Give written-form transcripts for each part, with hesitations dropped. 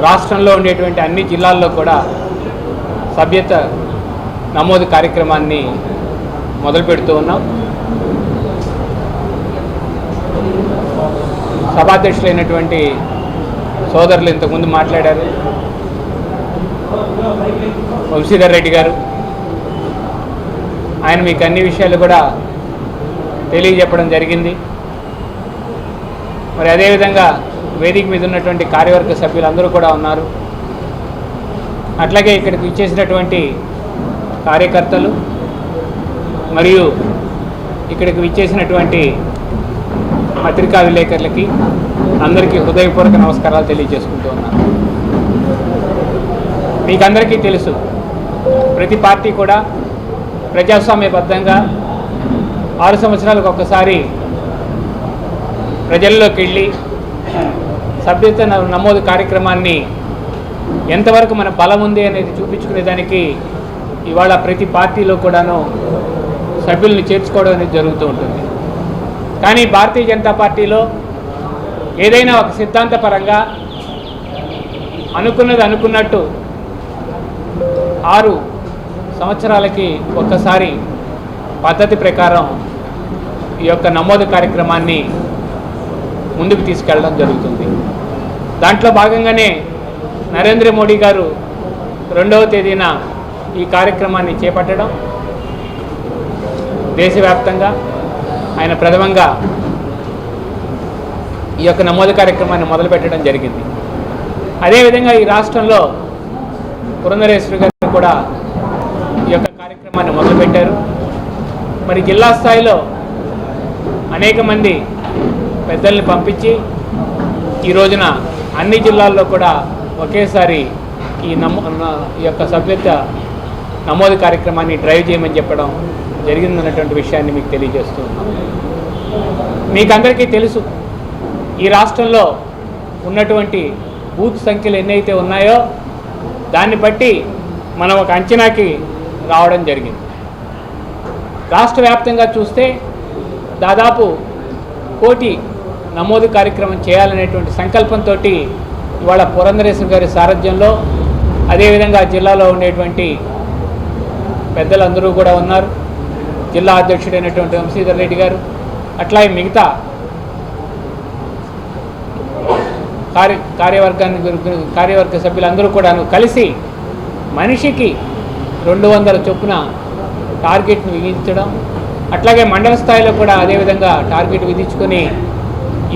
రాష్ట్రంలో ఉండేటువంటి అన్ని జిల్లాల్లో కూడా సభ్యత నమోదు కార్యక్రమాన్ని మొదలు పెడుతూ ఉన్నాం. సభాధ్యక్షులైనటువంటి సోదరులు ఇంతకుముందు మాట్లాడారు, వంశీధర్ రెడ్డి గారు. ఆయన మీకు అన్ని విషయాలు కూడా తెలియజెప్పడం జరిగింది. మరి అదేవిధంగా వేదిక మీద ఉన్నటువంటి కార్యవర్గ సభ్యులందరూ కూడా ఉన్నారు. అట్లాగే ఇక్కడికి విచ్చేసినటువంటి కార్యకర్తలు మరియు ఇక్కడికి విచ్చేసినటువంటి పత్రికా విలేకరులకి అందరికీ హృదయపూర్వక నమస్కారాలు తెలియజేసుకుంటూ ఉన్నాను. మీకందరికీ తెలుసు, ప్రతి పార్టీ కూడా ప్రజాస్వామ్యబద్ధంగా 6 సంవత్సరాలకు ఒక్కసారి ప్రజల్లోకి వెళ్ళి సభ్యత నమోదు కార్యక్రమాన్ని ఎంతవరకు మన బలం ఉంది అనేది చూపించుకునేదానికి ఇవాళ ప్రతి పార్టీలో కూడాను సభ్యుల్ని చేర్చుకోవడం అనేది జరుగుతూ ఉంటుంది. కానీ భారతీయ జనతా పార్టీలో ఏదైనా ఒక సిద్ధాంతపరంగా అనుకున్నది అనుకున్నట్టు 6 సంవత్సరాలకి ఒక్కసారి పద్ధతి ప్రకారం ఈ యొక్క నమోదు కార్యక్రమాన్ని ముందుకు తీసుకెళ్ళడం జరుగుతుంది. దాంట్లో భాగంగానే నరేంద్ర మోడీ గారు 2వ తేదీన ఈ కార్యక్రమాన్ని చేపట్టడం, దేశవ్యాప్తంగా ఆయన ప్రథమంగా ఈ యొక్క నమోదు కార్యక్రమాన్ని మొదలుపెట్టడం జరిగింది. అదేవిధంగా ఈ రాష్ట్రంలో పురంధరేశ్వరి గారు కూడా ఈ యొక్క కార్యక్రమాన్ని మొదలుపెట్టారు. మరి జిల్లా స్థాయిలో అనేక మంది పెద్దల్ని పంపించి ఈ రోజున అన్ని జిల్లాల్లో కూడా ఒకేసారి ఈ యొక్క సభ్యత నమోదు కార్యక్రమాన్ని డ్రైవ్ చేయమని చెప్పడం జరిగిందన్నటువంటి విషయాన్ని మీకు తెలియజేస్తూ ఉన్నాం. మీకందరికీ తెలుసు, ఈ రాష్ట్రంలో ఉన్నటువంటి బూత్ సంఖ్యలు ఎన్నైతే ఉన్నాయో దాన్ని బట్టి మనం ఒక అంచనాకి రావడం జరిగింది. రాష్ట్ర వ్యాప్తంగా చూస్తే దాదాపు 1 కోటి నమోదు కార్యక్రమం చేయాలనేటువంటి సంకల్పంతో ఇవాళ పురంధరేశ్వరి గారి సారథ్యంలో, అదేవిధంగా జిల్లాలో ఉండేటువంటి పెద్దలందరూ కూడా ఉన్నారు. జిల్లా అధ్యక్షుడైనటువంటి వంశీధర్ రెడ్డి గారు, అట్లాగే మిగతా కార్యవర్గ సభ్యులందరూ కూడా కలిసి మనిషికి 200 చొప్పున టార్గెట్ను విధించడం, అట్లాగే మండల స్థాయిలో కూడా అదేవిధంగా టార్గెట్ విధించుకొని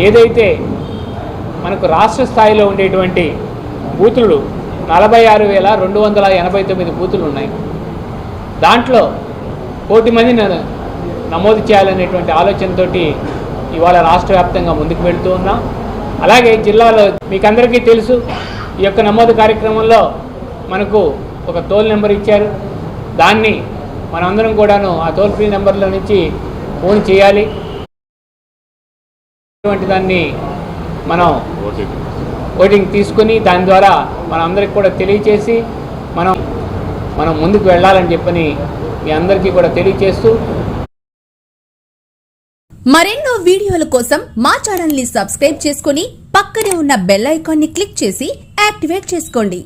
ఏదైతే మనకు రాష్ట్ర స్థాయిలో ఉండేటువంటి బూతులు 46,289 బూతులు ఉన్నాయి. దాంట్లో 1 కోటి మందిని నమోదు చేయాలనేటువంటి ఆలోచనతో ఇవాళ రాష్ట్ర వ్యాప్తంగా ముందుకు వెళుతూ ఉన్నాం. అలాగే జిల్లాలో మీకందరికీ తెలుసు, ఈ యొక్క నమోదు కార్యక్రమంలో మనకు ఒక టోల్ నెంబర్ ఇచ్చారు. దాన్ని మనమందరం కూడాను ఆ టోల్ ఫ్రీ నెంబర్లో నుంచి ఫోన్ చేయాలి. అటువంటి దాన్ని మనం ఓటింగ్ తీసుకుని దాని ద్వారా మనందరికీ కూడా తెలియచేసి మనం ముందుకు వెళ్ళాలని చెప్పని మీ అందరికీ కూడా తెలియచేస్తూ, మరెన్నో వీడియోల కోసం మా ఛానల్ ని సబ్స్క్రైబ్ చేసుకుని పక్కనే ఉన్న బెల్ ఐకాన్ ని క్లిక్ చేసి యాక్టివేట్ చేసుకోండి.